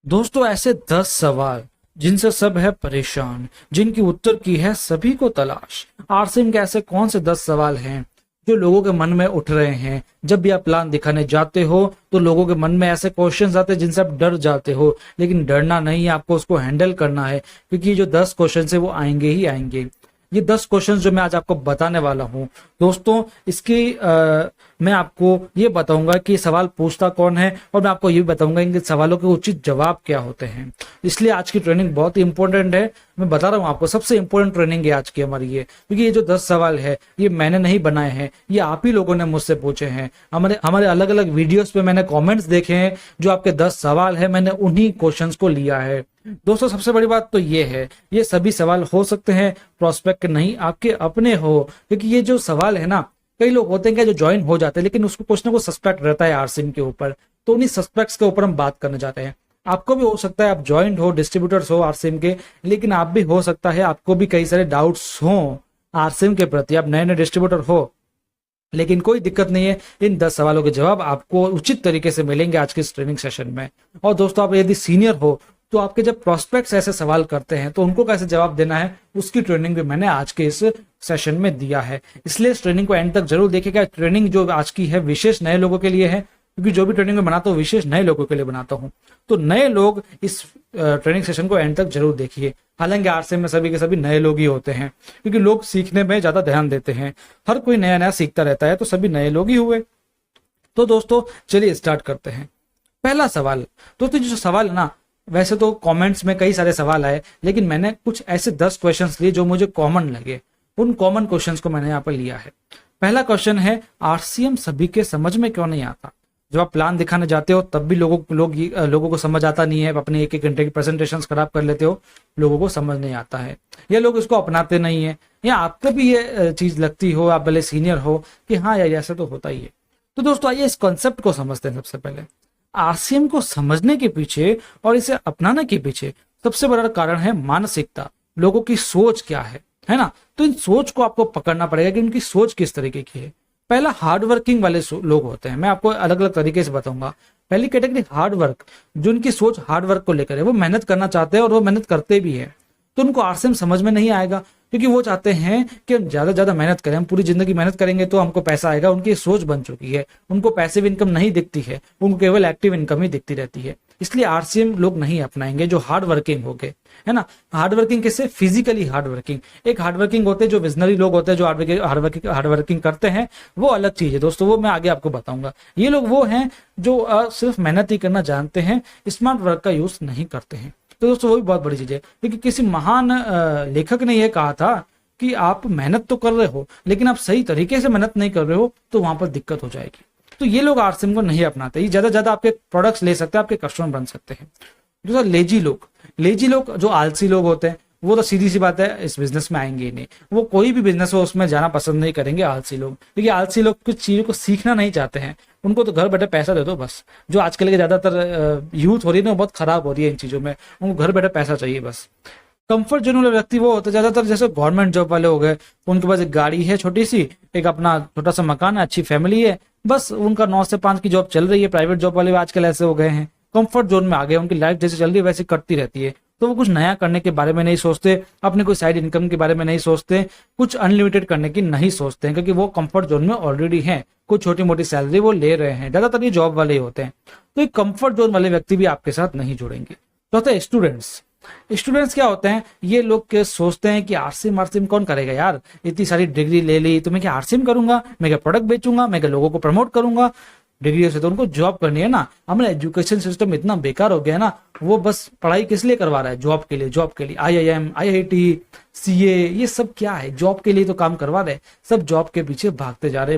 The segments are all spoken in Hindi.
दोस्तों, ऐसे 10 सवाल जिनसे सब है परेशान, जिनकी उत्तर की है सभी को तलाश। आरसीएम के ऐसे कौन से 10 सवाल हैं जो लोगों के मन में उठ रहे हैं? जब भी आप प्लान दिखाने जाते हो तो लोगों के मन में ऐसे क्वेश्चंस आते हैं जिनसे आप डर जाते हो, लेकिन डरना नहीं है, आपको उसको हैंडल करना है, क्योंकि ये जो 10 क्वेश्चन है वो आएंगे ही आएंगे। ये 10 क्वेश्चन जो मैं आज आपको बताने वाला हूं दोस्तों, इसकी मैं आपको ये बताऊंगा कि सवाल पूछता कौन है, और मैं आपको ये भी बताऊंगा इन सवालों के उचित जवाब क्या होते हैं। इसलिए आज की ट्रेनिंग बहुत ही इंपॉर्टेंट है। मैं बता रहा हूँ आपको, सबसे इंपॉर्टेंट ट्रेनिंग है आज की हमारी ये, क्योंकि ये जो 10 सवाल है ये मैंने नहीं बनाए हैं, ये आप ही लोगों ने मुझसे पूछे हैं। हमारे हमारे अलग अलग वीडियोस पे मैंने कमेंट्स देखे हैं, जो आपके 10 सवाल है मैंने उन्हीं क्वेश्चंस को लिया है। दोस्तों, सबसे बड़ी बात तो ये है, ये सभी सवाल हो सकते हैं प्रोस्पेक्ट नहीं, आपके अपने हो, क्योंकि ये जो सवाल है ना, कई लोग होते हैं क्या जो ज्वाइन हो जाते हैं लेकिन उसको कुछ ना कुछ सस्पेक्ट रहता है आरसीएम के ऊपर, तो उन्हीं सस्पेक्ट्स के ऊपर हम बात करने जाते हैं। आपको भी हो सकता है आप ज्वाइंट हो, डिस्ट्रीब्यूटर्स हो आरसीएम के, लेकिन आप भी हो सकता है आपको भी कई सारे डाउट्स हो आरसीएम के प्रति, आप नए नए डिस्ट्रीब्यूटर हो, लेकिन कोई दिक्कत नहीं है। इन 10 सवालों के जवाब आपको उचित तरीके से मिलेंगे आज के इस ट्रेनिंग सेशन में। और दोस्तों, आप यदि सीनियर हो तो आपके जब प्रोस्पेक्ट्स ऐसे सवाल करते हैं तो उनको कैसे जवाब देना है, उसकी ट्रेनिंग भी मैंने आज के इस सेशन में दिया है। इसलिए इस ट्रेनिंग को एंड तक जरूर देखिएगा। ट्रेनिंग जो आज की है विशेष नए लोगों के लिए है, क्योंकि जो भी ट्रेनिंग में बनाता हूँ विशेष नए लोगों के लिए बनाता हूँ, तो नए लोग इस ट्रेनिंग सेशन को एंड तक जरूर देखिए। हालांकि आरसीएम में सभी के सभी नए लोग ही होते हैं, क्योंकि लोग सीखने में ज्यादा ध्यान देते हैं, हर कोई नया नया सीखता रहता है, तो सभी नए लोग ही हुए। तो दोस्तों चलिए स्टार्ट करते हैं। पहला सवाल, दोस्तों जो सवाल है ना, वैसे तो कमेंट्स में कई सारे सवाल आए, लेकिन मैंने कुछ ऐसे 10 क्वेश्चंस लिए जो मुझे कॉमन लगे, उन कॉमन क्वेश्चंस को मैंने यहाँ पर लिया है। पहला क्वेश्चन है, आरसीएम सभी के समझ में क्यों नहीं आता? जब आप प्लान दिखाने जाते हो तब भी लोगों को समझ आता नहीं है, अपने एक एक घंटे की प्रेजेंटेशन खराब कर लेते हो, लोगों को समझ नहीं आता है, या लोग इसको अपनाते नहीं है, या आपको भी ये चीज लगती हो, आप भले सीनियर हो, कि हाँ यार ऐसा तो होता ही है। तो दोस्तों आइए इस कॉन्सेप्ट को समझते हैं। सबसे पहले आरसीएम को समझने के पीछे और इसे अपनाने के पीछे सबसे बड़ा कारण है मानसिकता, लोगों की सोच क्या है ना। तो इन सोच को आपको पकड़ना पड़ेगा कि उनकी सोच किस तरीके की है। पहला हार्ड वर्किंग वाले लोग होते हैं, मैं आपको अलग अलग तरीके से बताऊंगा। पहली कैटेगरी हार्ड वर्क, जो उनकी सोच हार्ड वर्क को लेकर है, वो मेहनत करना चाहते हैं और वो मेहनत करते भी है, तो उनको आरसीएम समझ में नहीं आएगा, क्योंकि वो चाहते हैं कि हम ज्यादा ज्यादा मेहनत करें, हम पूरी जिंदगी मेहनत करेंगे तो हमको पैसा आएगा। उनकी सोच बन चुकी है, उनको पैसिव इनकम नहीं दिखती है, उनको केवल एक्टिव इनकम ही दिखती रहती है। इसलिए आरसीएम लोग नहीं अपनाएंगे जो हार्ड वर्किंग हो गए, है ना। हार्ड वर्किंग किससे? Physically hard working. एक हार्ड वर्किंग होते हैं जो विजनरी लोग होते हैं, जो हार्ड वर्किंग करते हैं, वो अलग चीज है दोस्तों, वो मैं आगे आपको बताऊंगा। ये लोग वो हैं जो सिर्फ मेहनत ही करना जानते हैं, स्मार्ट वर्क का यूज नहीं करते हैं। तो दोस्तों वो भी बहुत बड़ी चीज है, क्योंकि किसी महान लेखक ने यह कहा था कि आप मेहनत तो कर रहे हो लेकिन आप सही तरीके से मेहनत नहीं कर रहे हो, तो वहां पर दिक्कत हो जाएगी। तो ये लोग आरसीएम को नहीं अपनाते, ये ज्यादा से ज्यादा आपके प्रोडक्ट्स ले सकते हैं, आपके कस्टमर बन सकते हैं। दूसरा लेजी लोग जो आलसी लोग होते हैं, वो तो सीधी सी बात है इस बिजनेस में आएंगे ही नहीं, वो कोई भी बिजनेस हो उसमें जाना पसंद नहीं करेंगे आलसी लोग, क्योंकि आलसी लोग कुछ चीजों को सीखना नहीं चाहते हैं, उनको तो घर बैठे पैसा दे दो बस। जो आजकल के ज्यादातर यूथ हो रही है ना, बहुत खराब हो रही है इन चीजों में, उनको घर बैठे पैसा चाहिए बस। कंफर्ट जोन वाले व्यक्ति वो होते हैं ज्यादातर, जैसे गवर्नमेंट जॉब वाले हो गए, उनके पास एक गाड़ी है छोटी सी, एक अपना छोटा सा मकान है, अच्छी फैमिली है, बस उनका 9 से 5 की जॉब चल रही है। प्राइवेट जॉब वाले आजकल ऐसे हो गए हैं, कंफर्ट जोन में आ गए, उनकी लाइफ जैसे चल रही है वैसे करती रहती है, तो वो कुछ नया करने के बारे में नहीं सोचते, अपने कोई साइड इनकम के बारे में नहीं सोचते, कुछ अनलिमिटेड करने की नहीं सोचते हैं, क्योंकि वो कंफर्ट जोन में ऑलरेडी हैं, कुछ छोटी मोटी सैलरी वो ले रहे हैं, ज्यादातर ये जॉब वाले ही होते हैं। तो ये कंफर्ट जोन वाले व्यक्ति भी आपके साथ नहीं जुड़ेंगे। चौथा, स्टूडेंट्स क्या होते हैं, ये लोग के सोचते हैं कि आरसीएम कौन करेगा यार, इतनी सारी डिग्री ले ली तो मैं क्या आरसीएम करूंगा, मैं क्या प्रोडक्ट बेचूंगा, मैं क्या लोगों को प्रमोट करूंगा। डिग्री से तो उनको जॉब करनी है ना। हमारा एजुकेशन सिस्टम इतना बेकार हो गया है ना, वो बस पढ़ाई किस लिए करवा रहा है? जॉब के लिए आईआईएम, आईआईटी, सीए, ये सब क्या है? जॉब के लिए तो काम करवा रहे, सब जॉब के पीछे भागते जा रहे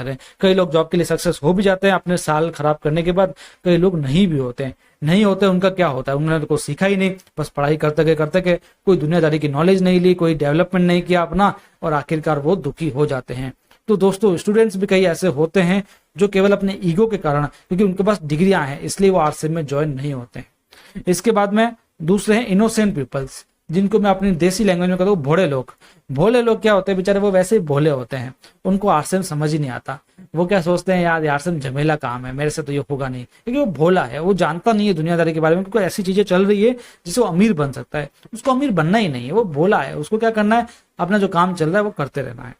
हैं। कई लोग जॉब के लिए सक्सेस हो भी जाते हैं अपने साल खराब करने के बाद, कई लोग नहीं भी होते हैं। नहीं होते उनका क्या होता है, उन्होंने तो कुछ सीखा ही नहीं, बस पढ़ाई करते गए कोई दुनियादारी की नॉलेज नहीं ली, कोई डेवलपमेंट नहीं किया अपना, और आखिरकार वो दुखी हो जाते हैं। तो दोस्तों स्टूडेंट्स भी कई ऐसे होते हैं जो केवल अपने ईगो के कारण, क्योंकि उनके पास डिग्रियां हैं, इसलिए वो आरसीएम में ज्वाइन नहीं होते हैं। इसके बाद में दूसरे हैं इनोसेंट पीपल्स, जिनको मैं अपनी देसी लैंग्वेज में कहता हूँ भोले लोग। भोले लोग क्या होते हैं बेचारे, वो वैसे ही भोले होते हैं, उनको आरसीएम समझ ही नहीं आता। वो क्या सोचते हैं, यार आरसीएम झमेला काम है, मेरे से तो ये होगा नहीं, क्योंकि वो भोला है, वो जानता नहीं है दुनियादारी के बारे में, क्योंकि ऐसी चीजें चल रही है जिससे वो अमीर बन सकता है। उसको अमीर बनना ही नहीं है, वो भोला है, उसको क्या करना है, अपना जो काम चल रहा है वो करते रहना है।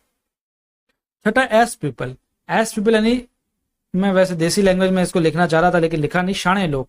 छठा, एस पीपल। एस पीपल यानी, मैं वैसे देसी लैंग्वेज में इसको लिखना चाह रहा था लेकिन लिखा नहीं, शाणे लोग।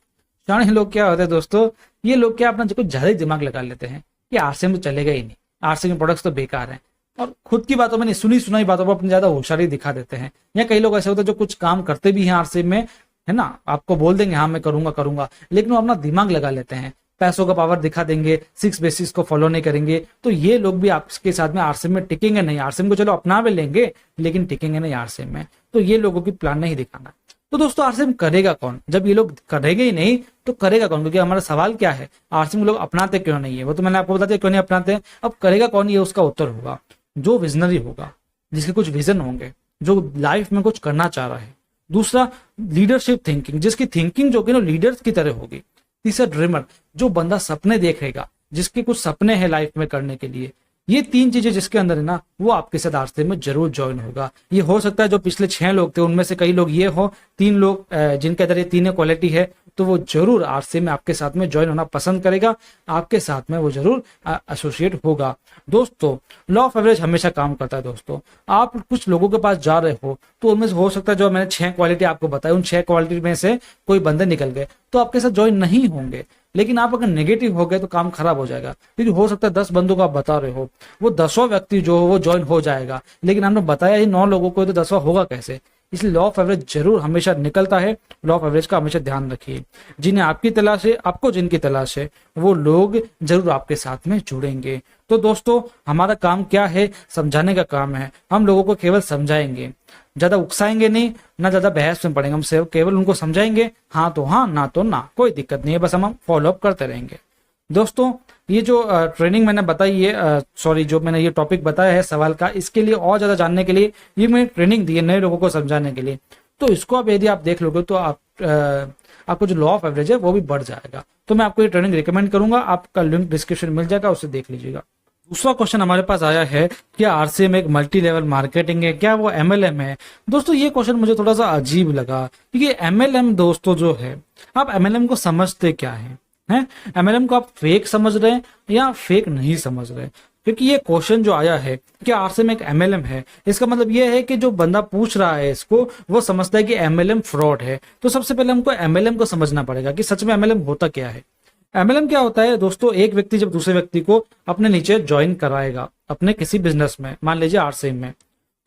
शाणे लोग क्या होते हैं दोस्तों, ये लोग क्या अपना जो कुछ ज्यादा ही दिमाग लगा लेते हैं कि आरसीएम तो चलेगा ही नहीं, आरसीएम के प्रोडक्ट्स तो बेकार हैं, और खुद की बातों में नहीं, सुनी सुनाई बातों पर अपनी ज्यादा होशियारी दिखा देते हैं। या कई लोग ऐसे होते हैं जो कुछ काम करते भी हैं आरसीएम में, है ना, आपको बोल देंगे हाँ मैं करूंगा करूंगा, लेकिन वो अपना दिमाग लगा लेते हैं, पैसों का पावर दिखा देंगे, 6 बेसिस को फॉलो नहीं करेंगे। तो ये लोग भी आपके साथ में आरसीएम में टिकेंगे नहीं। आरसीएम को चलो अपना भी लेंगे लेकिन टिकेंगे नहीं आरसीएम में। तो ये लोगों की प्लान नहीं दिखाना। तो दोस्तों आरसीएम करेगा कौन, जब ये लोग करेंगे ही नहीं तो करेगा कौन? क्योंकि हमारा सवाल क्या है, आरसीएम लोग अपनाते क्यों नहीं है, वो तो मैंने आपको बता दिया क्यों नहीं अपनाते हैं। अब करेगा कौन, ये उसका उत्तर होगा जो विजनरी होगा, जिसके कुछ विजन होंगे, जो लाइफ में कुछ करना चाह रहा है। दूसरा, लीडरशिप थिंकिंग, जिसकी थिंकिंग जो कि ना लीडर्स की तरह होगी। तीसरा, ड्रीमर, जो बंदा सपने देखेगा, जिसके कुछ सपने हैं लाइफ में करने के लिए। ये 3 चीजें जिसके अंदर है ना, वो आपके साथ आरसीएम में जरूर ज्वाइन होगा। ये हो सकता है जो पिछले 6 लोग थे उनमें से कई लोग ये हो, 3 लोग जिनके अंदर ये तीनों क्वालिटी है, तो वो जरूर आरसीएम में आपके साथ में ज्वाइन होना पसंद करेगा, आपके साथ में वो जरूर एसोसिएट होगा। दोस्तों लॉ ऑफ एवरेज हमेशा काम करता है। दोस्तों आप कुछ लोगों के पास जा रहे हो तो उनमें से हो सकता है जो मैंने 6 क्वालिटी आपको बताई, उन 6 क्वालिटी में से कोई बंदे निकल गए तो आपके साथ ज्वाइन नहीं होंगे। लेकिन आप अगर नेगेटिव हो गए तो काम खराब हो जाएगा, क्योंकि हो सकता है 10 बंदों को आप बता रहे हो, वो 10वां व्यक्ति जो हो वो ज्वाइन हो जाएगा, लेकिन हमने बताया ही 9 लोगों को, तो 10वां होगा कैसे? इसलिए लॉ ऑफ एवरेज जरूर हमेशा निकलता है। लॉ ऑफ एवरेज का हमेशा ध्यान रखिए। जिन्हें आपकी तलाश है, आपको जिनकी तलाश है, वो लोग जरूर आपके साथ में जुड़ेंगे। तो दोस्तों हमारा काम क्या है, समझाने का काम है। हम लोगों को केवल समझाएंगे, ज्यादा उकसाएंगे नहीं, ना ज्यादा बहस में पड़ेंगे, हम सिर्फ केवल उनको समझाएंगे, हाँ तो हाँ, ना तो ना, कोई दिक्कत नहीं है, बस हम फॉलो अप करते रहेंगे। दोस्तों ये जो ट्रेनिंग मैंने बताई है, जो मैंने ये टॉपिक बताया है सवाल का, इसके लिए और ज्यादा जानने के लिए ये मैंने ट्रेनिंग दी है नए लोगों को समझाने के लिए। तो इसको अब यदि आप देख लोगे तो आपको जो लॉ ऑफ एवरेज है वो भी बढ़ जाएगा। तो मैं आपको ये ट्रेनिंग रिकमेंड करूंगा, आपका लिंक डिस्क्रिप्शन मिल जाएगा, उससे देख लीजिएगा। दूसरा क्वेश्चन हमारे पास आया है, क्या आरसीएम एक मल्टी लेवल मार्केटिंग है, क्या वो एमएलएम है? दोस्तों ये क्वेश्चन मुझे थोड़ा सा अजीब लगा, क्योंकि एमएलएम दोस्तों जो है, आप एमएलएम को समझते क्या है? एमएलएम को आप फेक समझ रहे हैं या फेक नहीं समझ रहे? क्योंकि ये क्वेश्चन जो आया है कि आरसीएम एक एमएलएम है, इसका मतलब ये है कि जो बंदा पूछ रहा है इसको वो समझता है कि एमएलएम फ्रॉड है। तो सबसे पहले हमको एमएलएम को समझना पड़ेगा कि सच में एमएलएम होता क्या है। एमएलएम क्या होता है दोस्तों, एक व्यक्ति जब दूसरे व्यक्ति को अपने नीचे ज्वाइन कराएगा अपने किसी बिजनेस में, मान लीजिए आरसीएम में,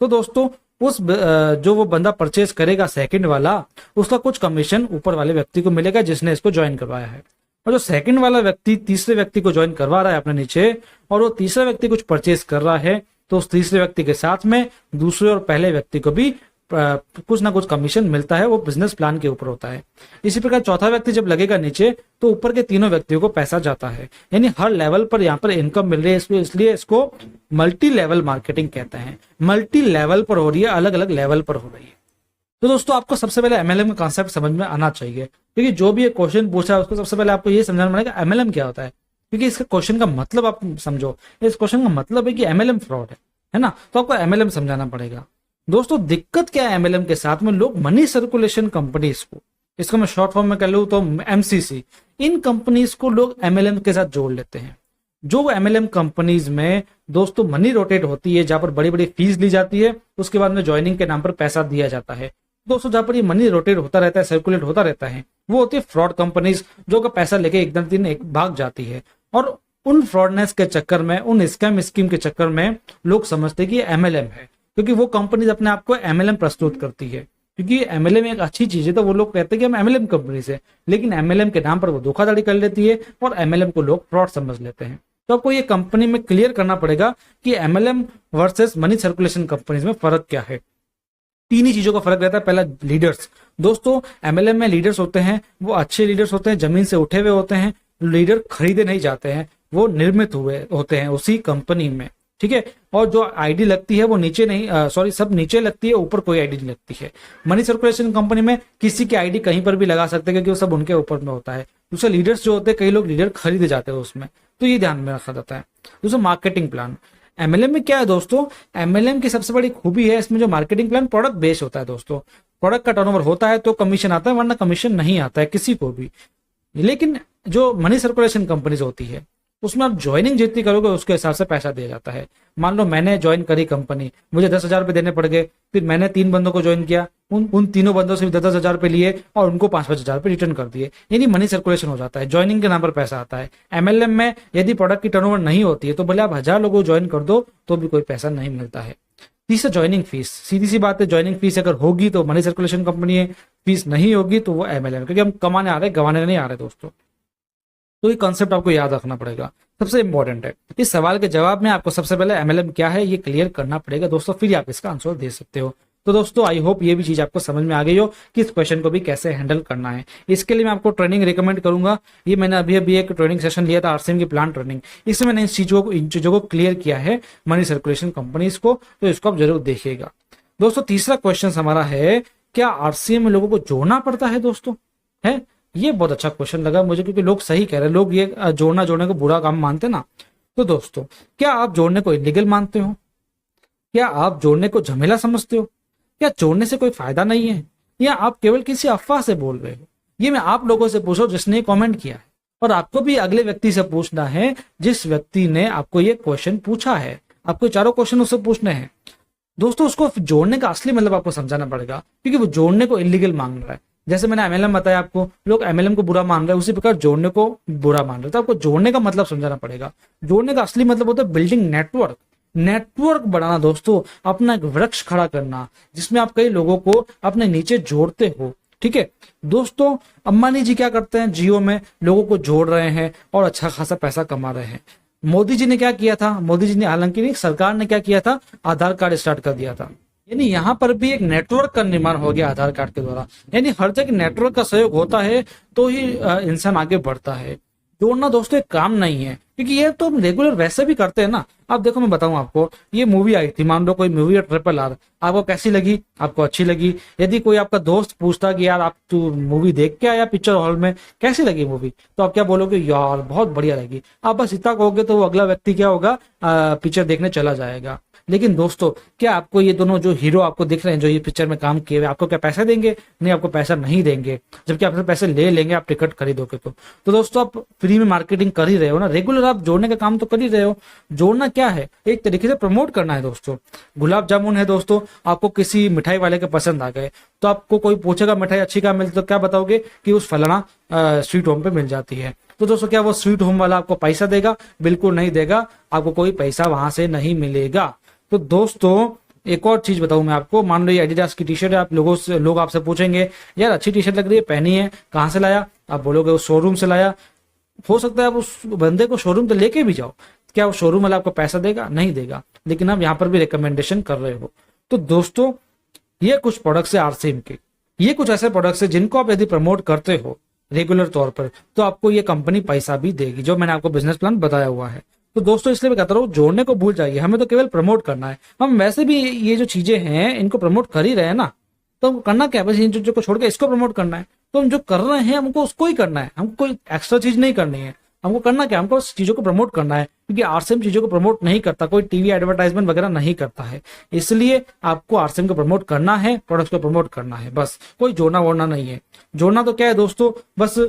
तो दोस्तों उस जो वो बंदा परचेज करेगा सेकंड वाला, उसका कुछ कमीशन ऊपर वाले व्यक्ति को मिलेगा जिसने इसको ज्वाइन करवाया है। और जो सेकंड वाला व्यक्ति तीसरे व्यक्ति को ज्वाइन करवा रहा है अपने नीचे, और वो तीसरा व्यक्ति कुछ परचेज कर रहा है, तो उस तीसरे व्यक्ति के साथ में दूसरे और पहले व्यक्ति को भी कुछ ना कुछ कमीशन मिलता है, वो बिजनेस प्लान के ऊपर होता है। इसी प्रकार चौथा व्यक्ति जब लगेगा नीचे तो ऊपर के तीनों व्यक्तियों को पैसा जाता है, यानी हर लेवल पर यहाँ पर इनकम मिल रही है, इसलिए इसको मल्टी लेवल मार्केटिंग कहते हैं। मल्टी लेवल पर हो रही है, अलग अलग लेवल पर हो रही है। तो दोस्तों आपको सबसे पहले एमएलएम का कॉन्सेप्ट समझ में आना चाहिए, क्योंकि जो भी ये क्वेश्चन पूछा है उसको सबसे पहले आपको ये समझाना पड़ेगा एमएलएम क्या होता है, क्योंकि इसका क्वेश्चन का मतलब आप समझो। इस क्वेश्चन का मतलब है कि एमएलएम फ्रॉड है ना, तो आपको एमएलएम समझाना पड़ेगा। दोस्तों दिक्कत क्या है एमएलएम के साथ में, लोग मनी सर्कुलेशन कंपनीज को, इसको मैं शॉर्ट फॉर्म में कह लूं तो एमसीसी, इन कंपनीज को लोग एमएलएम के साथ जोड़ लेते हैं। जो एमएलएम कंपनीज में दोस्तों मनी रोटेट होती है, जहां पर बड़ी बड़ी फीस ली जाती है, उसके बाद में ज्वाइनिंग के नाम पर पैसा दिया जाता है। दोस्तों जहां पर ये मनी रोटेट होता रहता है, सर्कुलेट होता रहता है, वो होती है फ्रॉड कंपनीज, जो का पैसा लेके एकदम दिन एक भाग जाती है। और उन फ्रॉडनेस के चक्कर में, उन स्कैम स्कीम के चक्कर में लोग समझते हैं कि एमएलएम है, क्योंकि वो कंपनीज अपने आप को एमएलएम प्रस्तुत करती है, क्योंकि एमएलएम एक अच्छी चीज है, तो वो लोग कहते हैं कि हम एमएलएम कंपनी से, लेकिन एमएलएम के नाम पर वो धोखाधड़ी कर लेती है और एमएलएम को लोग फ्रॉड समझ लेते हैं। तो आपको ये कंपनी में क्लियर करना पड़ेगा कि MLM versus money circulation companies में फर्क क्या है। 3 ही चीजों का फर्क रहता है। पहला, लीडर्स। दोस्तों एमएलएम में लीडर्स होते हैं, वो अच्छे लीडर्स होते हैं, जमीन से उठे हुए होते हैं, लीडर खरीदे नहीं जाते हैं, वो निर्मित हुए होते हैं उसी कंपनी में, ठीक है। और जो आईडी लगती है वो नीचे नहीं, सब नीचे लगती है, ऊपर कोई आईडी नहीं लगती है। मनी सर्कुलेशन कंपनी में किसी की आईडी कहीं पर भी लगा सकते हैं, क्योंकि वो सब उनके ऊपर में होता है। दूसरे लीडर्स जो होते हैं, कई लोग लीडर खरीदे जाते हैं उसमें, तो ये ध्यान में रखा जाता है। दोस्तों मार्केटिंग प्लान, एमएलएम में क्या है दोस्तों, एमएलएम की सबसे बड़ी खूबी है इसमें जो मार्केटिंग प्लान प्रोडक्ट बेस्ड होता है दोस्तों। प्रोडक्ट का टर्नओवर होता है तो कमीशन आता है, वरना कमीशन नहीं आता है किसी को भी। लेकिन जो मनी सर्कुलेशन कंपनीज होती है उसमें आप ज्वाइनिंग जितनी करोगे उसके हिसाब से पैसा दिया जाता है। मान लो मैंने ज्वाइन करी कंपनी, मुझे 10,000 रुपए देने पड़ गए, फिर मैंने 3 बंदों को ज्वाइन किया, उन तीनों बंदों से भी 10,000 रुपए लिए और उनको 5,000 रुपए रिटर्न कर दिए, यानी मनी सर्कुलेशन हो जाता है, ज्वाइनिंग के नाम पर पैसा आता है। एमएलएम में यदि प्रोडक्ट की टर्नओवर नहीं होती है तो भले आप 1,000 लोगों को ज्वाइन कर दो तो भी कोई पैसा नहीं मिलता है। तीसरा ज्वाइनिंग फीस, सीधी सी बात है, ज्वाइनिंग फीस अगर होगी तो मनी सर्कुलेशन कंपनी है, फीस नहीं होगी तो वो एमएलएम, क्योंकि हम कमाने आ रहे हैं, गंवाने नहीं आ रहे दोस्तों। तो ये कॉन्सेप्ट आपको याद रखना पड़ेगा, सबसे इंपॉर्टेंट है। इस सवाल के जवाब में आपको सबसे पहले एमएलएम क्या है ये क्लियर करना पड़ेगा दोस्तों, फिर आप इसका आंसर दे सकते हो। तो दोस्तों आई होप ये भी चीज आपको समझ में आ गई हो कि इस क्वेश्चन को भी कैसे हैंडल करना है। इसके लिए मैं आपको ट्रेनिंग रिकमेंड करूंगा। ये मैंने अभी एक ट्रेनिंग सेशन लिया था आरसीएम की प्लान ट्रेनिंग, इसमें मैंने इन चीजों को क्लियर किया है मनी सर्कुलेशन कंपनीज को, तो इसको आप जरूर देखिएगा। दोस्तों तीसरा क्वेश्चन हमारा है, क्या आरसीएम में लोगों को जोड़ना पड़ता है दोस्तों? है, ये बहुत अच्छा क्वेश्चन लगा मुझे, क्योंकि लोग सही कह रहे हैं, लोग ये जोड़ने को बुरा काम मानते ना। तो दोस्तों क्या आप जोड़ने को इलीगल मानते हो? क्या आप जोड़ने को झमेला समझते हो? क्या जोड़ने से कोई फायदा नहीं है, या आप केवल किसी अफवाह से बोल रहे हो? ये मैं आप लोगों से पूछो जिसने कमेंट किया है, और आपको भी अगले व्यक्ति से पूछना है जिस व्यक्ति ने आपको ये क्वेश्चन पूछा है। आपको चारों क्वेश्चन उससे पूछने हैं दोस्तों। उसको जोड़ने का असली मतलब आपको समझाना पड़ेगा, क्योंकि वो जोड़ने को इलीगल मांग रहा है। जैसे मैंने एमएलएम बताया आपको, लोग एमएलएम को बुरा मान रहे हैं, उसी प्रकार जोड़ने को बुरा मान रहे हैं। तो आपको जोड़ने का मतलब समझाना पड़ेगा। जोड़ने का असली मतलब होता है बिल्डिंग नेटवर्क, नेटवर्क बढ़ाना दोस्तों, अपना एक वृक्ष खड़ा करना जिसमें आप कई लोगों को अपने नीचे जोड़ते हो। ठीक है दोस्तों, अंबानी जी क्या करते हैं, जियो में लोगों को जोड़ रहे हैं और अच्छा खासा पैसा कमा रहे हैं। मोदी जी ने क्या किया था, मोदी जी ने हालांकि नहीं, सरकार ने क्या किया था, आधार कार्ड स्टार्ट कर दिया था। यानी यहाँ पर भी एक नेटवर्क का निर्माण हो गया आधार कार्ड के द्वारा। यानी हर जगह नेटवर्क का सहयोग होता है तो ही इंसान आगे बढ़ता है। जोड़ना दोस्तों एक काम नहीं है, क्योंकि ये तो हम रेगुलर वैसे भी करते हैं ना। अब देखो मैं बताऊं आपको, ये मूवी आई थी, मान लो कोई मूवी है RRR, आपको कैसी लगी? आपको अच्छी लगी। यदि कोई आपका दोस्त पूछता कि यार आप तू मूवी देख के आया पिक्चर हॉल में, कैसी लगी मूवी, तो आप क्या बोलोगे? यार बहुत बढ़िया लगी। आप बस इतना कहोगे तो वो अगला व्यक्ति क्या होगा, पिक्चर देखने चला जाएगा। लेकिन दोस्तों क्या आपको ये दोनों जो हीरो आपको दिख रहे हैं जो ये पिक्चर में काम किए हुए, आपको क्या पैसा देंगे? नहीं, आपको पैसा नहीं देंगे, जबकि आपसे पैसे ले लेंगे आप टिकट खरीदोगे तो दोस्तों आप फ्री में मार्केटिंग कर ही रहे हो ना, रेगुलर आप जोड़ने का काम तो कर ही रहे हो। जोड़ना क्या है, एक तरीके से प्रमोट करना है दोस्तों। गुलाब जामुन है दोस्तों, आपको किसी मिठाई वाले के पसंद आ गए, तो आपको कोई पूछेगा मिठाई अच्छी कहाँ मिलती, तो क्या बताओगे कि उस फलाना स्वीट होम पे मिल जाती है। तो दोस्तों क्या वो स्वीट होम वाला आपको पैसा देगा? बिल्कुल नहीं देगा, आपको कोई पैसा वहां से नहीं मिलेगा। तो दोस्तों एक और चीज बताऊं मैं आपको, मान लो ये एडिडास की टी शर्ट है, आप लोग आपसे पूछेंगे यार अच्छी टी शर्ट लग रही है, पहनी है, कहाँ से लाया? आप बोलोगे उस शोरूम से लाया। हो सकता है आप उस बंदे को शोरूम पे लेके भी जाओ, क्या वो शोरूम वाला आपको पैसा देगा? नहीं देगा, लेकिन आप यहाँ पर भी रिकमेंडेशन कर रहे हो। तो दोस्तों ये कुछ प्रोडक्ट्स है आरसीएम के, ये कुछ ऐसे प्रोडक्ट्स है जिनको आप यदि प्रमोट करते हो रेगुलर तौर पर तो आपको ये कंपनी पैसा भी देगी, जो मैंने आपको बिजनेस प्लान बताया हुआ है। तो दोस्तों इसलिए मैं कहता हूँ जोड़ने को भूल जाइए, हमें तो केवल प्रमोट करना है। हम वैसे भी ये जो चीजें हैं इनको प्रमोट कर ही रहे हैं ना, तो हमको करना क्या है, बस इन चीजों को छोड़ के इसको प्रमोट करना है। तो हम जो कर रहे हैं हमको उसको ही करना है, हमको कोई एक्स्ट्रा चीज नहीं करनी है। हमको करना क्या, हमको चीजों को प्रमोट करना है, क्योंकि आरसीएम चीजों को प्रमोट नहीं करता, कोई टीवी एडवर्टाइजमेंट वगैरह नहीं करता है। इसलिए आपको आरसीएम को प्रमोट करना है, प्रोडक्ट्स को प्रमोट करना है, बस कोई जोड़ना वोड़ना नहीं है। जोड़ना तो क्या है दोस्तों, बस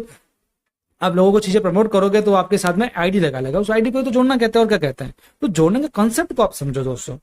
आप लोगों को चीजें प्रमोट करोगे तो आपके साथ में आईडी लगा लेगा, उस आईडी को तो जोड़ना कहते हैं और क्या कहते हैं। तो जोड़ने के कॉन्सेप्ट को आप समझो दोस्तों।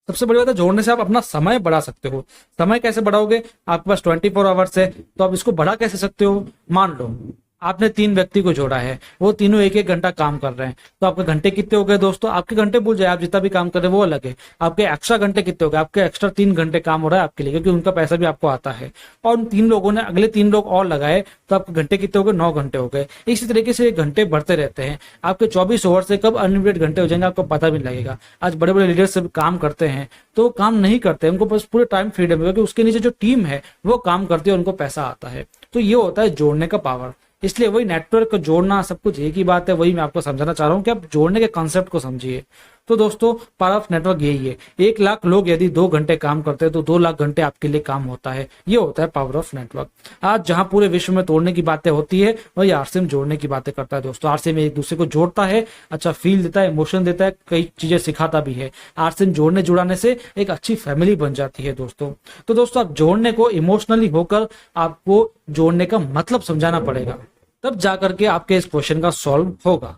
सबसे बड़ी बात है जोड़ने से आप अपना समय बढ़ा सकते हो। समय कैसे बढ़ाओगे, आपके पास 24 आवर्स है तो आप इसको बढ़ा कैसे सकते हो। मान लो आपने 3 व्यक्ति को जोड़ा है, वो तीनों 1-1 घंटा काम कर रहे हैं, तो आपके घंटे कितने हो गए दोस्तों? आपके घंटे भूल जाए, आप जितना भी काम कर रहे हैं वो अलग है। आपके एक्स्ट्रा घंटे कितने हो गए? आपके एक्स्ट्रा 3 घंटे काम हो रहा है आपके लिए, क्योंकि उनका पैसा भी आपको आता है। और उन 3 लोगों ने अगले 3 लोग और लगाए तो आपके घंटे कितने हो गए? 9 घंटे हो गए। इसी तरीके से घंटे बढ़ते रहते हैं। आपके 24 ओवर से कब अनलिमिटेड घंटे हो जाएंगे आपको पता भी नहीं लगेगा। आज बड़े बड़े लीडर्स काम करते हैं तो काम नहीं करते, उनको बस पूरे टाइम फ्रीडम है, क्योंकि उसके नीचे जो टीम है वो काम करती है, उनको पैसा आता है। तो ये होता है जोड़ने का पावर। इसलिए वही नेटवर्क को जोड़ना सब कुछ एक ही बात है, वही मैं आपको समझाना चाह रहा हूँ कि आप जोड़ने के कॉन्सेप्ट को समझिए। तो दोस्तों पावर ऑफ नेटवर्क यही है, 1 लाख लोग यदि 2 घंटे काम करते हैं तो 2 लाख घंटे आपके लिए काम होता है। ये होता है पावर ऑफ नेटवर्क। आज जहां पूरे विश्व में तोड़ने की बातें होती है वही आरसीएम जोड़ने की बातें करता है दोस्तों। आरसीएम एक दूसरे को जोड़ता है, अच्छा फील देता है, इमोशन देता है, कई चीजें सिखाता भी है। आरसीएम जोड़ने जुड़ाने से एक अच्छी फैमिली बन जाती है दोस्तों। तो दोस्तों आप जोड़ने को इमोशनली होकर आपको जोड़ने का मतलब समझाना पड़ेगा, तब जाकर के आपके इस क्वेश्चन का सॉल्व होगा।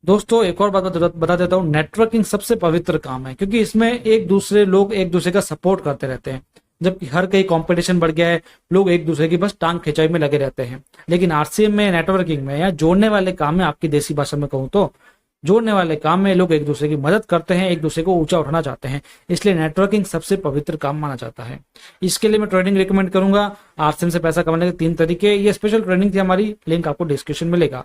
दोस्तों एक और बात बता देता हूँ, नेटवर्किंग सबसे पवित्र काम है क्योंकि इसमें लोग एक दूसरे का सपोर्ट करते रहते हैं। जबकि हर कहीं कंपटीशन बढ़ गया है, लोग एक दूसरे की बस टांग खिंचाई में लगे रहते हैं। लेकिन आरसीएम में, नेटवर्किंग में या जोड़ने वाले काम में, आपकी देसी भाषा में कहूँ तो जोड़ने वाले काम में लोग एक दूसरे की मदद करते हैं, एक दूसरे को ऊंचा उठाना चाहते हैं। इसलिए नेटवर्किंग सबसे पवित्र काम माना जाता है। इसके लिए मैं ट्रेनिंग रिकमेंड करूंगा, आरसीएम से पैसा कमाने के 3 तरीके। ये स्पेशल ट्रेनिंग थी हमारी, लिंक आपको डिस्क्रिप्शन में मिलेगा।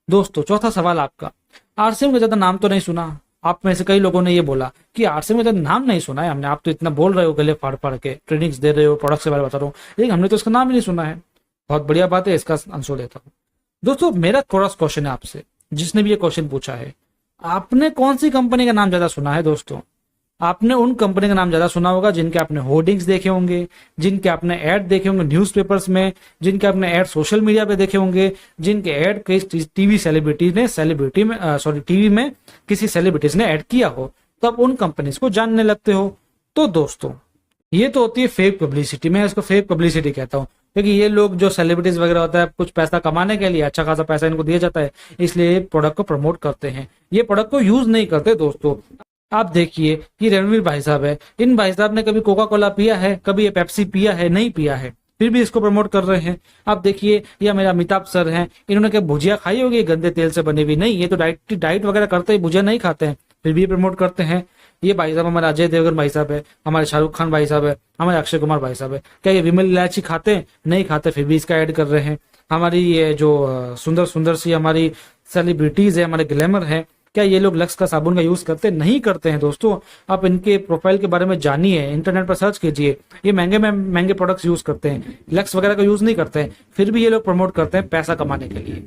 दोस्तों चौथा सवाल आपका, आरसीएम का ज्यादा नाम तो नहीं सुना? आप में से कई लोगों ने ये बोला कि आरसीएम का ज्यादा नाम नहीं सुना है हमने। आप तो इतना बोल रहे हो, गले फाड़ फाड़ के ट्रेनिंग्स दे रहे हो, प्रोडक्ट के बारे में बता रहा हूँ, लेकिन हमने तो इसका नाम ही नहीं सुना है। बहुत बढ़िया बात है, इसका आंसर देता हूँ। दोस्तों मेरा थोड़ा सा क्वेश्चन है आपसे, जिसने भी ये क्वेश्चन पूछा है, आपने कौन सी कंपनी का नाम ज्यादा सुना है? दोस्तों आपने उन कंपनी का नाम ज्यादा सुना होगा जिनके आपने होर्डिंग्स देखे होंगे, जिनके आपने ऐड देखे होंगे न्यूज़पेपर्स में, जिनके आपने ऐड सोशल मीडिया पे देखे होंगे, जिनके ऐड कई टीवी में किसी सेलिब्रिटीज ने ऐड किया हो, तब उन कंपनीज को जानने लगते हो। तो दोस्तों ये तो होती है फेक पब्लिसिटी। मैं इसको फेक पब्लिसिटी कहता हूँ क्योंकि ये लोग जो सेलिब्रिटीज वगैरह होता है, कुछ पैसा कमाने के लिए अच्छा खासा पैसा इनको दिया जाता है, इसलिए प्रोडक्ट को प्रमोट करते हैं। ये प्रोडक्ट को यूज नहीं करते दोस्तों। आप देखिए कि रणवीर भाई साहब है, इन भाई साहब ने कभी कोका कोला पिया है, कभी ये पेप्सी पिया है? नहीं पिया है, फिर भी इसको प्रमोट कर रहे हैं। आप देखिए या मेरा अमिताभ सर हैं, इन्होंने क्या भुजिया खाई होगी गंदे तेल से बनी हुई? नहीं, ये तो डाइट वगैरह करते हैं, भुजिया नहीं खाते हैं, फिर भी प्रमोट करते हैं। ये भाई साहब हमारे अजय देवगन भाई साहब है, हमारे शाहरुख खान भाई साहब है, हमारे अक्षय कुमार भाई साहब है, क्या ये विमल इलायची खाते हैं? नहीं खाते, फिर भी इसका ऐड कर रहे हैं। हमारी ये जो सुंदर सुंदर सी हमारी सेलिब्रिटीज है, हमारे ग्लैमर है, क्या ये लोग लक्स का साबुन का यूज करते? नहीं करते हैं दोस्तों। आप इनके प्रोफाइल के बारे में जानिए, इंटरनेट पर सर्च कीजिए, ये महंगे प्रोडक्ट्स यूज करते हैं, लक्स वगैरह का यूज नहीं करते हैं, फिर भी ये लोग प्रमोट करते हैं पैसा कमाने के लिए।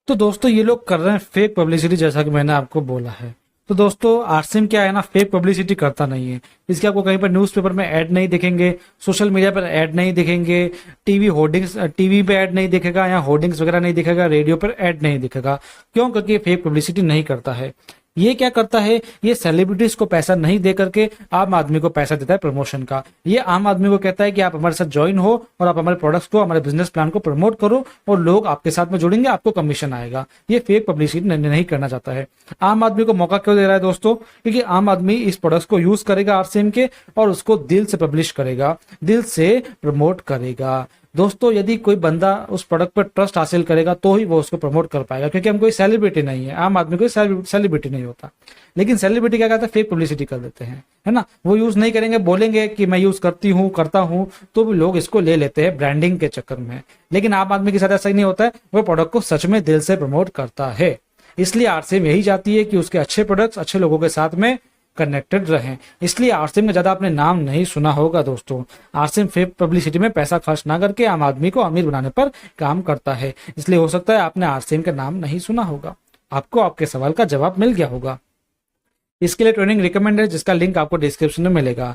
तो दोस्तों ये लोग कर रहे हैं फेक पब्लिसिटी, जैसा कि मैंने आपको बोला है। तो दोस्तों आरसीएम क्या है ना, फेक पब्लिसिटी करता नहीं है। इसके आपको कहीं पर न्यूज़पेपर में ऐड नहीं दिखेंगे, सोशल मीडिया पर ऐड नहीं दिखेंगे, टीवी पे ऐड नहीं दिखेगा, या होर्डिंग्स वगैरह नहीं दिखेगा, रेडियो पर ऐड नहीं दिखेगा। क्यों? क्योंकि ये फेक पब्लिसिटी नहीं करता है। ये क्या करता है, ये सेलिब्रिटीज को पैसा नहीं दे करके आम आदमी को पैसा देता है प्रमोशन का। ये आम आदमी को कहता है कि आप हमारे साथ ज्वाइन हो और आप हमारे प्रोडक्ट्स को, हमारे बिजनेस प्लान को प्रमोट करो और लोग आपके साथ में जुड़ेंगे, आपको कमीशन आएगा। ये फेक पब्लिसिटी नहीं करना चाहता है। आम आदमी को मौका क्यों दे रहा है दोस्तों? क्योंकि आम आदमी इस प्रोडक्ट्स को यूज करेगा आरसीएम के, और उसको दिल से पब्लिश करेगा, दिल से प्रमोट करेगा। दोस्तों यदि कोई बंदा उस प्रोडक्ट पर ट्रस्ट हासिल करेगा तो ही वो उसको प्रमोट कर पाएगा, क्योंकि हम कोई सेलिब्रिटी नहीं है, आम आदमी कोई सेलिब्रिटी नहीं होता। लेकिन सेलिब्रिटी क्या करते हैं, फेक पब्लिसिटी कर देते हैं, है ना। वो यूज नहीं करेंगे, बोलेंगे कि मैं यूज करता हूँ, तो भी लोग इसको ले लेते हैं ब्रांडिंग के चक्कर में। लेकिन आम आदमी के साथ ऐसा ही नहीं होता है, वो प्रोडक्ट को सच में दिल से प्रमोट करता है। इसलिए आरसीएम यही चाहती है कि उसके अच्छे प्रोडक्ट्स अच्छे लोगों के साथ में कनेक्टेड रहें। इसलिए आरसीएम का ज्यादा आपने नाम नहीं सुना होगा दोस्तों। आरसीएम फेक पब्लिसिटी में पैसा खर्च ना करके आम आदमी को अमीर बनाने पर काम करता है। इसलिए हो सकता है आपने आरसीएम का नाम नहीं सुना होगा। आपको आपके सवाल का जवाब मिल गया होगा। इसके लिए ट्रेनिंग रिकमेंड है, जिसका लिंक आपको डिस्क्रिप्शन में मिलेगा।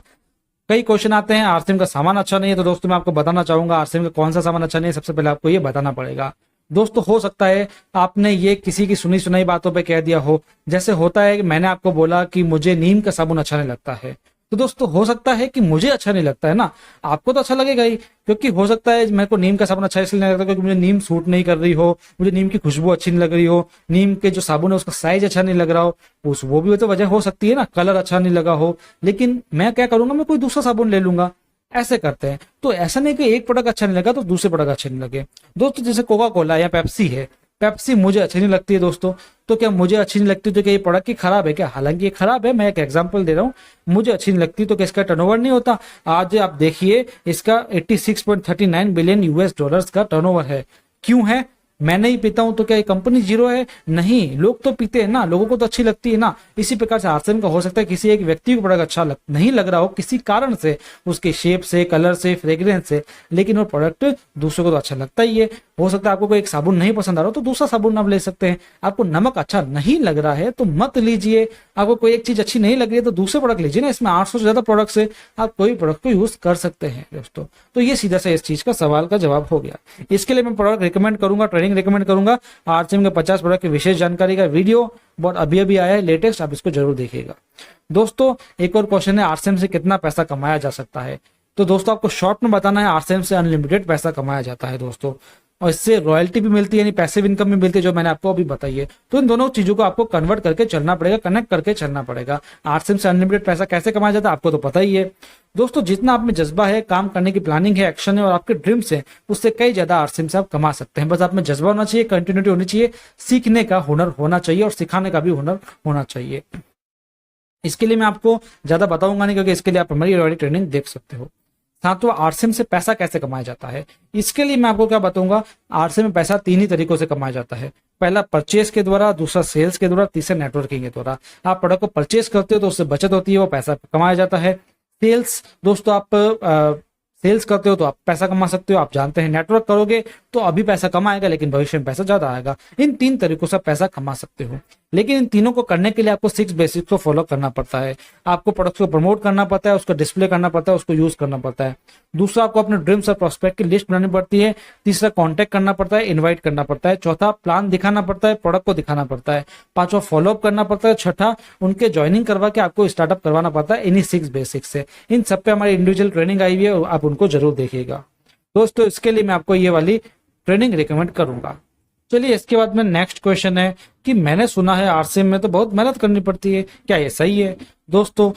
कई क्वेश्चन आते हैं आरसीएम का सामान अच्छा नहीं है, तो दोस्तों मैं आपको बताना चाहूंगा आरसीएम का कौन सा सामान अच्छा नहीं है। सबसे पहले आपको ये बताना पड़ेगा दोस्तों। हो सकता है आपने ये किसी की सुनी सुनाई बातों पे कह दिया हो। जैसे होता है कि मैंने आपको बोला कि मुझे नीम का साबुन अच्छा नहीं लगता है, तो दोस्तों हो सकता है कि मुझे अच्छा नहीं लगता है ना, आपको तो अच्छा लगेगा ही, क्योंकि हो सकता है मेरे को नीम का साबुन अच्छा इसलिए नहीं लगता क्योंकि मुझे नीम सूट नहीं कर रही हो, मुझे नीम की खुशबू अच्छी नहीं लग रही हो, नीम के जो साबुन है उसका साइज अच्छा नहीं लग रहा हो, वो भी तो वजह हो सकती है ना, कलर अच्छा नहीं लगा हो। लेकिन मैं क्या करूंगा, मैं कोई दूसरा साबुन ले लूंगा। ऐसे करते हैं। तो ऐसा नहीं कि एक प्रोडक्ट अच्छा नहीं लगा तो दूसरे प्रोडक्ट अच्छे नहीं लगे दोस्तों। जैसे कोका कोला या पेप्सी है, पेप्सी मुझे अच्छी नहीं लगती है दोस्तों, तो क्या मुझे अच्छी नहीं लगती तो क्या ये प्रोडक्ट की खराब है क्या? हालांकि ये खराब है, मैं एक एग्जांपल दे रहा हूँ। मुझे अच्छी नहीं लगती तो क्या इसका टर्नओवर नहीं होता? आज आप देखिए इसका 86.39 बिलियन यूएस डॉलर्स का टर्नओवर है। क्यों है? मैं नहीं पीता हूं तो क्या ये कंपनी जीरो है? नहीं, लोग तो पीते हैं ना, लोगों को तो अच्छी लगती है ना। इसी प्रकार से आरसीएम का हो सकता है किसी एक व्यक्ति को प्रोडक्ट अच्छा नहीं लग रहा हो किसी कारण से, उसके शेप से, कलर से, फ्रेग्रेंस से, लेकिन वो प्रोडक्ट दूसरों को तो अच्छा लगता ही है। हो सकता है आपको कोई एक साबुन नहीं पसंद आ रहा हो तो दूसरा साबुन आप ले सकते हैं। आपको नमक अच्छा नहीं लग रहा है तो मत लीजिए। आपको कोई एक चीज अच्छी नहीं लग रही है तो दूसरे प्रोडक्ट लीजिए ना। इसमें 800 से ज्यादा प्रोडक्ट्स है, आप कोई प्रोडक्ट को यूज कर सकते हैं दोस्तों। तो ये सीधा सा इस चीज का सवाल का जवाब हो गया। इसके लिए मैं प्रोडक्ट रिकमेंड करूंगा, ट्रेनिंग रिकमेंड करूंगा। आरसीएम के 50 प्रोडक्ट की विशेष जानकारी का वीडियो बहुत अभी अभी आया है लेटेस्ट, आप इसको जरूर देखिएगा। दोस्तों एक और क्वेश्चन है, आरसीएम से कितना पैसा कमाया जा सकता है? तो दोस्तों आपको शॉर्ट में बताना है, आरसीएम से अनलिमिटेड पैसा कमाया जाता है दोस्तों, और इससे रॉयल्टी भी मिलती है, यानी पैसिव इनकम भी मिलती है, जो मैंने आपको अभी बताई है। तो इन दोनों चीजों को आपको कन्वर्ट करके चलना पड़ेगा, कनेक्ट करके चलना पड़ेगा। आरसीएम से अनलिमिटेड पैसा कैसे कमाया जाता है आपको तो पता ही है दोस्तों। जितना आप में जज्बा है, काम करने की प्लानिंग है, एक्शन है और आपके ड्रीम्स है, उससे कई ज्यादा आरसीएम से आप कमा सकते हैं। बस आप में जज्बा होना चाहिए, कंटिन्यूटी होनी चाहिए, सीखने का हुनर होना चाहिए और सिखाने का भी हुनर होना चाहिए। इसके लिए मैं आपको ज्यादा बताऊंगा नहीं, क्योंकि इसके लिए आप हमारी ऑलरेडी ट्रेनिंग देख सकते हो। सातवां, आरसीएम से पैसा कैसे कमाया जाता है? इसके लिए मैं आपको क्या बताऊंगा, आरसीएम में पैसा 3 ही तरीकों से कमाया जाता है। पहला परचेस के द्वारा, दूसरा सेल्स के द्वारा, तीसरा नेटवर्किंग के द्वारा। आप प्रोडक्ट को परचेस करते हो तो उससे बचत होती है, वो पैसा कमाया जाता है। सेल्स दोस्तों, आप सेल्स करते हो तो आप पैसा कमा सकते हो, आप जानते हैं। नेटवर्क करोगे तो अभी पैसा कमाएगा लेकिन भविष्य में पैसा ज्यादा आएगा। इन 3 तरीकों से पैसा कमा सकते हो, लेकिन इन तीनों को करने के लिए आपको 6 बेसिक्स को फॉलो करना पड़ता है। आपको प्रोडक्ट्स को प्रमोट करना पड़ता है, उसको डिस्प्ले करना पड़ता है, उसको यूज करना पड़ता है। दूसरा, आपको अपने ड्रीम्स और प्रोस्पेक्ट की लिस्ट बनानी पड़ती है। तीसरा, कॉन्टेक्ट करना पड़ता है, इन्वाइट करना पड़ता है। चौथा, प्लान दिखाना पड़ता है, प्रोडक्ट को दिखाना पड़ता है। पांचवा, फॉलोअप करना पड़ता है। छठा, उनके ज्वाइनिंग करवा के आपको स्टार्टअप करवाना पड़ता है। इन्हीं 6 बेसिक्स से, इन सब पे हमारी इंडिविजुअल ट्रेनिंग आई हुई है, आप उनको जरूर देखिएगा दोस्तों। इसके लिए मैं आपको ये वाली ट्रेनिंग रिकमेंड करूंगा। चलिए इसके बाद में नेक्स्ट क्वेश्चन है कि मैंने सुना है आरसीएम में तो बहुत मेहनत करनी पड़ती है, क्या ये सही है? दोस्तों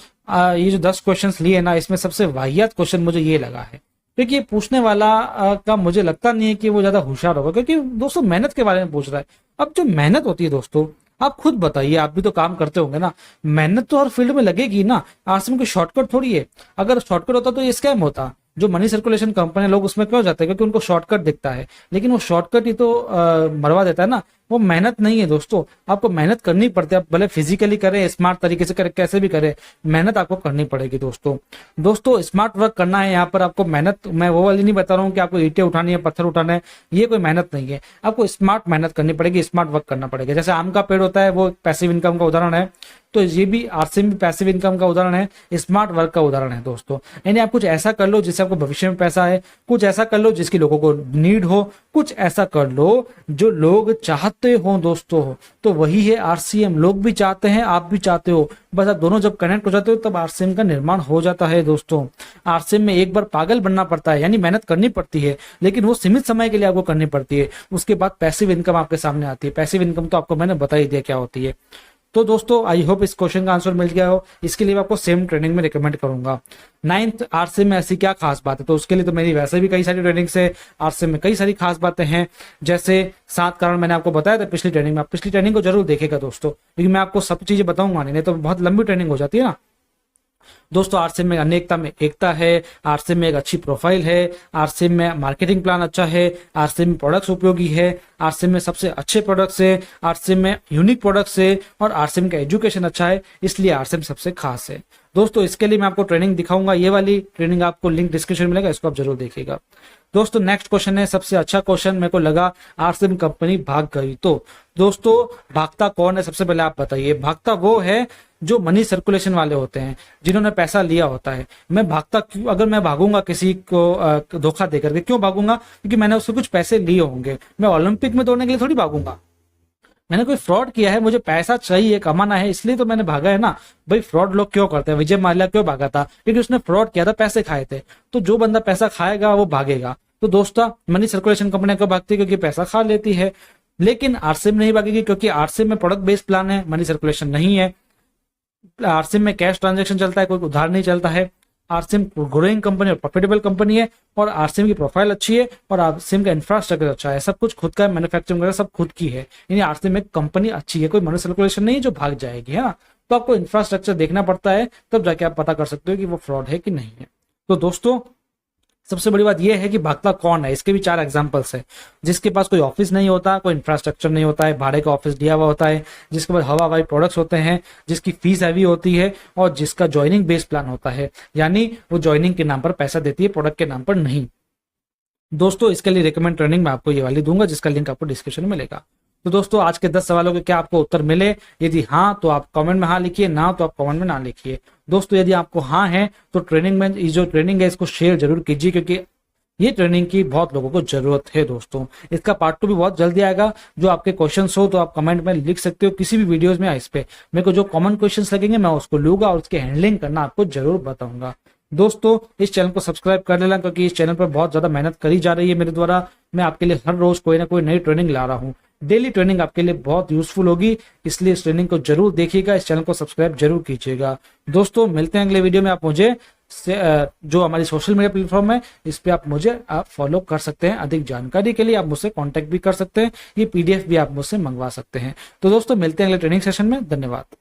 ये जो 10 क्वेश्चंस लिए ना, इसमें सबसे वाहियात क्वेश्चन मुझे ये लगा है, क्योंकि ये पूछने वाला का मुझे लगता नहीं है कि वो ज्यादा होशियार होगा, क्योंकि दोस्तों मेहनत के बारे में पूछ रहा है। अब जो मेहनत होती है दोस्तों, आप खुद बताइए, आप भी तो काम करते होंगे ना, मेहनत तो हर फील्ड में लगेगी ना। आरसीएम की शॉर्टकट थोड़ी है। अगर शॉर्टकट होता तो ये स्कैम होता। जो मनी सर्कुलेशन कंपनी लोग उसमें क्यों जाते हैं? क्योंकि उनको शॉर्टकट दिखता है, लेकिन वो शॉर्टकट ही तो मरवा देता है ना। वो मेहनत नहीं है दोस्तों, आपको मेहनत करनी पड़ती है। आप भले फिजिकली करें, स्मार्ट तरीके से करें, कैसे भी करें, मेहनत आपको करनी पड़ेगी दोस्तों स्मार्ट वर्क करना है यहाँ पर आपको। मेहनत मैं वो वाली नहीं बता रहा हूँ कि आपको ईंटें उठानी है, पत्थर उठाना है, ये कोई मेहनत नहीं है। आपको स्मार्ट मेहनत करनी पड़ेगी, स्मार्ट वर्क करना पड़ेगा। जैसे आम का पेड़ होता है, वो पैसिव इनकम का उदाहरण है, तो ये भी आरसीएम भी पैसिव इनकम का उदाहरण है, स्मार्ट वर्क का उदाहरण है दोस्तों। यानी आप कुछ ऐसा कर लो जिससे आपको भविष्य में पैसा है, कुछ ऐसा कर लो जिसकी लोगों को नीड हो, कुछ ऐसा कर लो जो लोग चाहते हो दोस्तों। तो वही है आरसीएम। लोग भी चाहते हैं, आप भी चाहते हो, बस आप दोनों जब कनेक्ट हो जाते हो तब आरसीएम का निर्माण हो जाता है दोस्तों। आरसीएम में एक बार पागल बनना पड़ता है, यानी मेहनत करनी पड़ती है, लेकिन वो सीमित समय के लिए आपको करनी पड़ती है। उसके बाद पैसिव इनकम आपके सामने आती है। पैसिव इनकम तो आपको मैंने बता ही दिया क्या होती है। तो दोस्तों आई होप इस क्वेश्चन का आंसर मिल गया हो। इसके लिए मैं आपको सेम ट्रेनिंग में रिकमेंड करूंगा। 9th आरसीएम में ऐसी क्या खास बात है? तो उसके लिए तो मेरी वैसे भी कई सारी ट्रेनिंग्स है। आरसीएम में कई सारी खास बातें हैं, जैसे 7 कारण मैंने आपको बताया था पिछली ट्रेनिंग में। आप पिछली ट्रेनिंग को जरूर देखेगा दोस्तों, क्योंकि मैं आपको सब चीजें बताऊंगा नहीं तो बहुत लंबी ट्रेनिंग हो जाती है ना दोस्तों। आरसीएम में अनेकता में एकता है, आरसीएम में एक अच्छी प्रोफाइल है, आरसीएम में मार्केटिंग प्लान अच्छा है, आरसीएम में प्रोडक्ट्स उपयोगी है, आरसीएम में सबसे अच्छे प्रोडक्ट्स है, आरसीएम में यूनिक प्रोडक्ट्स है और आरसीएम का एजुकेशन अच्छा है, इसलिए आरसीएम सबसे खास है दोस्तों। इसके लिए मैं आपको ट्रेनिंग दिखाऊंगा, ये वाली ट्रेनिंग आपको लिंक डिस्क्रिप्शन में मिलेगा, इसको आप जरूर देखिएगा दोस्तों। नेक्स्ट क्वेश्चन है सबसे अच्छा क्वेश्चन मेरे को लगा, आरसीएम कंपनी भाग गई तो दोस्तों भागता कौन है? सबसे पहले आप बताइए। भागता वो है जो मनी सर्कुलेशन वाले होते हैं, जिन्होंने पैसा लिया होता है। मैं भागता क्यों? अगर मैं भागूंगा किसी को धोखा देकर के, क्यों भागूंगा? क्योंकि मैंने उससे कुछ पैसे लिए होंगे। मैं ओलंपिक में दौड़ने के लिए थोड़ी भागूंगा, मैंने कोई फ्रॉड किया है, मुझे पैसा चाहिए, कमाना है, इसलिए तो मैंने भागा है ना भाई। फ्रॉड लोग क्यों करते हैं? विजय माल्या क्यों भागा था? क्योंकि उसने फ्रॉड किया था, पैसे खाए थे। तो जो बंदा पैसा खाएगा वो भागेगा। तो दोस्तों मनी सर्कुलेशन कंपनी क्यों भागती है? क्योंकि पैसा खा लेती है। लेकिन आरसीएम नहीं भागेगी, क्योंकि आरसीएम में प्रोडक्ट बेस्ड प्लान है, मनी सर्कुलेशन नहीं है। आरसीएम में कैश ट्रांजैक्शन चलता है, कोई उधार नहीं चलता है। आरसीएम ग्रोइंग कंपनी और प्रॉफिटेबल कंपनी है, और आरसीएम की प्रोफाइल अच्छी है, और आरसीएम का इंफ्रास्ट्रक्चर अच्छा है, सब कुछ खुद का, मैन्युफैक्चरिंग वगैरह सब खुद की है। यानी आरसीएम एक कंपनी अच्छी है, कोई मनी सर्कुलेशन नहीं है जो भाग जाएगी, है ना। तो आपको इंफ्रास्ट्रक्चर देखना पड़ता है, तब जाके आप पता कर सकते हो कि वो फ्रॉड है कि नहीं है। तो दोस्तों सबसे बड़ी बात यह है कि भागता कौन है, इसके भी 4 एग्जांपल्स है। जिसके पास कोई ऑफिस नहीं होता, कोई इंफ्रास्ट्रक्चर नहीं होता है, भाड़े का ऑफिस दिया हुआ होता है, जिसके पास हवा हवाई प्रोडक्ट्स होते हैं, जिसकी फीस हैवी होती है, और जिसका ज्वाइनिंग बेस्ड प्लान होता है, यानी वो ज्वाइनिंग के नाम पर पैसा देती है, प्रोडक्ट के नाम पर नहीं। दोस्तों इसके लिए रिकमेंड ट्रेनिंग मैं आपको ये वाली दूंगा, जिसका लिंक आपको डिस्क्रिप्शन में मिलेगा। तो दोस्तों आज के 10 सवालों के क्या आपको उत्तर मिले? यदि हाँ तो आप कमेंट में हाँ लिखिए, ना तो आप कमेंट में ना लिखिए। दोस्तों यदि आपको हाँ है तो ट्रेनिंग में, ये जो ट्रेनिंग है इसको शेयर जरूर कीजिए, क्योंकि ये ट्रेनिंग की बहुत लोगों को जरूरत है। दोस्तों इसका पार्ट 2 भी बहुत जल्दी आएगा। जो आपके क्वेश्चंस हो तो आप कमेंट में लिख सकते हो किसी भी वीडियोस में। इस पे मेरे को जो कॉमन क्वेश्चंस लगेंगे मैं उसको लूंगा और उसकी हैंडलिंग करना आपको जरूर बताऊंगा। दोस्तों इस चैनल को सब्सक्राइब कर लेना, क्योंकि इस चैनल पर बहुत ज्यादा मेहनत करी जा रही है मेरे द्वारा। मैं आपके लिए हर रोज कोई ना कोई नई ट्रेनिंग ला रहा हूँ। डेली ट्रेनिंग आपके लिए बहुत यूजफुल होगी, इसलिए इस ट्रेनिंग को जरूर देखिएगा, इस चैनल को सब्सक्राइब जरूर कीजिएगा। दोस्तों मिलते हैं अगले वीडियो में। आप मुझे जो हमारी सोशल मीडिया प्लेटफॉर्म है इस पे आप मुझे फॉलो कर सकते हैं। अधिक जानकारी के लिए आप मुझसे कांटेक्ट भी कर सकते हैं, ये पीडीएफ भी आप मुझसे मंगवा सकते हैं। तो दोस्तों मिलते हैं अगले ट्रेनिंग सेशन में। धन्यवाद।